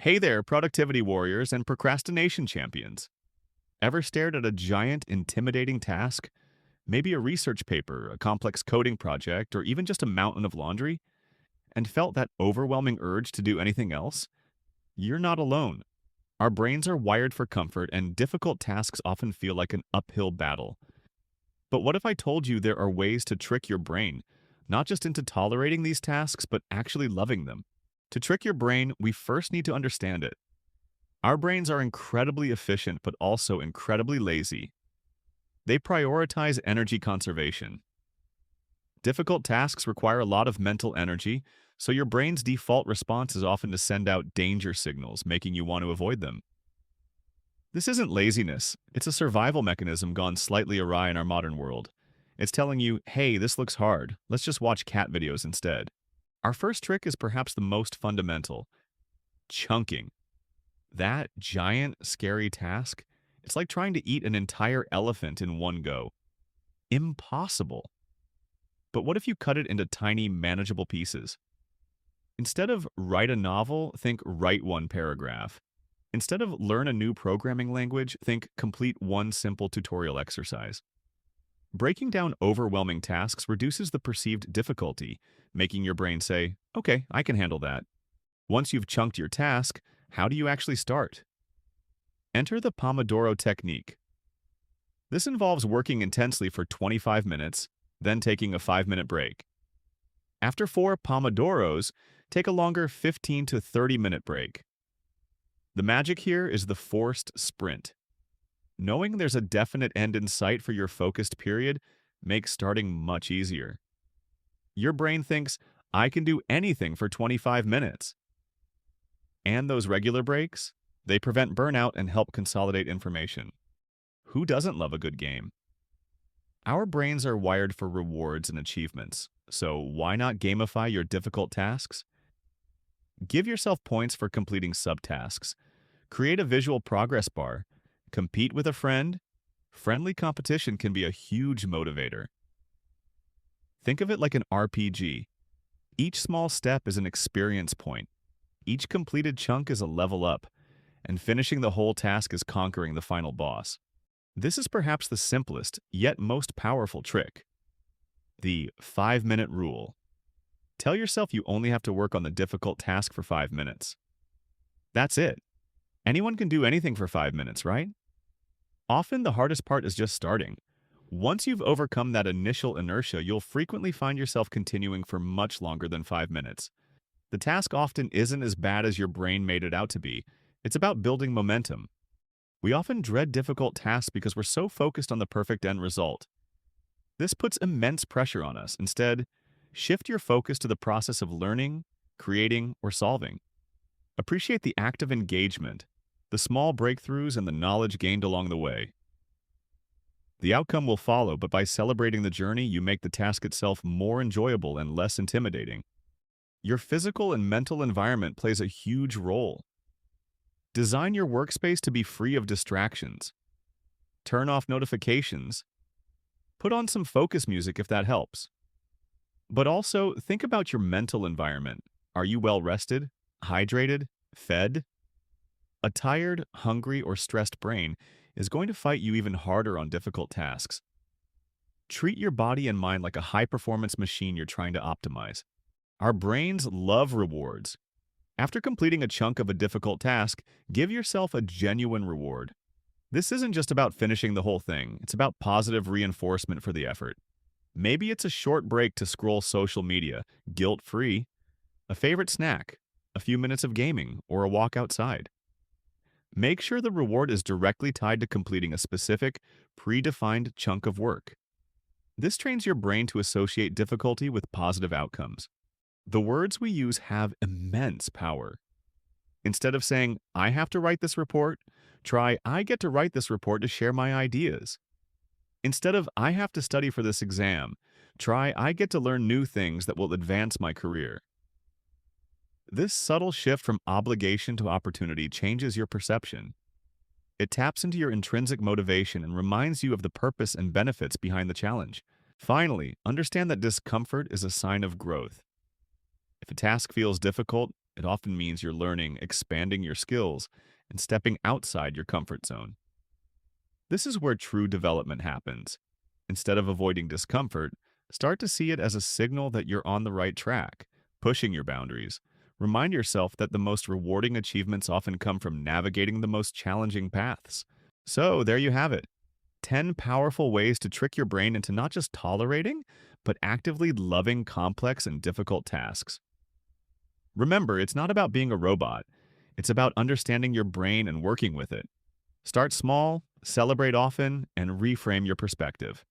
Hey there, productivity warriors and procrastination champions. Ever stared at a giant, intimidating task? Maybe a research paper, a complex coding project, or even just a mountain of laundry, and felt that overwhelming urge to do anything else? You're not alone. Our brains are wired for comfort, and difficult tasks often feel like an uphill battle. But what if I told you there are ways to trick your brain, not just into tolerating these tasks, but actually loving them? To trick your brain, we first need to understand it. Our brains are incredibly efficient, but also incredibly lazy. They prioritize energy conservation. Difficult tasks require a lot of mental energy, so your brain's default response is often to send out danger signals, making you want to avoid them. This isn't laziness, it's a survival mechanism gone slightly awry in our modern world. It's telling you, hey, this looks hard, let's just watch cat videos instead. Our first trick is perhaps the most fundamental: chunking. That giant, scary task, it's like trying to eat an entire elephant in one go. Impossible. But what if you cut it into tiny, manageable pieces? Instead of write a novel, think write one paragraph. Instead of learn a new programming language, think complete one simple tutorial exercise. Breaking down overwhelming tasks reduces the perceived difficulty, making your brain say, okay, I can handle that. Once you've chunked your task, how do you actually start? Enter the Pomodoro technique. This involves working intensely for 25 minutes, then taking a 5-minute break. After 4 Pomodoros, take a longer 15 to 30-minute break. The magic here is the forced sprint. Knowing there's a definite end in sight for your focused period makes starting much easier. Your brain thinks, I can do anything for 25 minutes. And those regular breaks, they prevent burnout and help consolidate information. Who doesn't love a good game? Our brains are wired for rewards and achievements, so why not gamify your difficult tasks? Give yourself points for completing subtasks. Create a visual progress bar. Compete with a friend. Friendly competition can be a huge motivator. Think of it like an RPG. Each small step is an experience point. Each completed chunk is a level up, and finishing the whole task is conquering the final boss. This is perhaps the simplest, yet most powerful trick. The 5-minute rule. Tell yourself you only have to work on the difficult task for 5 minutes. That's it. Anyone can do anything for 5 minutes, right? Often the hardest part is just starting. Once you've overcome that initial inertia, you'll frequently find yourself continuing for much longer than 5 minutes. The task often isn't as bad as your brain made it out to be. It's about building momentum. We often dread difficult tasks because we're so focused on the perfect end result. This puts immense pressure on us. Instead, shift your focus to the process of learning, creating, or solving. Appreciate the act of engagement, the small breakthroughs, and the knowledge gained along the way. The outcome will follow, but by celebrating the journey, you make the task itself more enjoyable and less intimidating. Your physical and mental environment plays a huge role. Design your workspace to be free of distractions. Turn off notifications. Put on some focus music if that helps. But also, think about your mental environment. Are you well rested, hydrated, fed? A tired, hungry, or stressed brain is going to fight you even harder on difficult tasks. Treat your body and mind like a high-performance machine you're trying to optimize. Our brains love rewards. After completing a chunk of a difficult task, give yourself a genuine reward. This isn't just about finishing the whole thing, it's about positive reinforcement for the effort. Maybe it's a short break to scroll social media, guilt-free, a favorite snack, a few minutes of gaming, or a walk outside. Make sure the reward is directly tied to completing a specific, predefined chunk of work. This trains your brain to associate difficulty with positive outcomes. The words we use have immense power. Instead of saying, I have to write this report, try, I get to write this report to share my ideas. Instead of, I have to study for this exam, try, I get to learn new things that will advance my career. This subtle shift from obligation to opportunity changes your perception. It taps into your intrinsic motivation and reminds you of the purpose and benefits behind the challenge. Finally, understand that discomfort is a sign of growth. If a task feels difficult, It often means you're learning, expanding your skills, and stepping outside your comfort zone. This is where true development happens. Instead of avoiding discomfort, start to see it as a signal that you're on the right track, pushing your boundaries. Remind yourself that the most rewarding achievements often come from navigating the most challenging paths. So, there you have it, 10 powerful ways to trick your brain into not just tolerating, but actively loving complex and difficult tasks. Remember, it's not about being a robot, it's about understanding your brain and working with it. Start small, celebrate often, and reframe your perspective.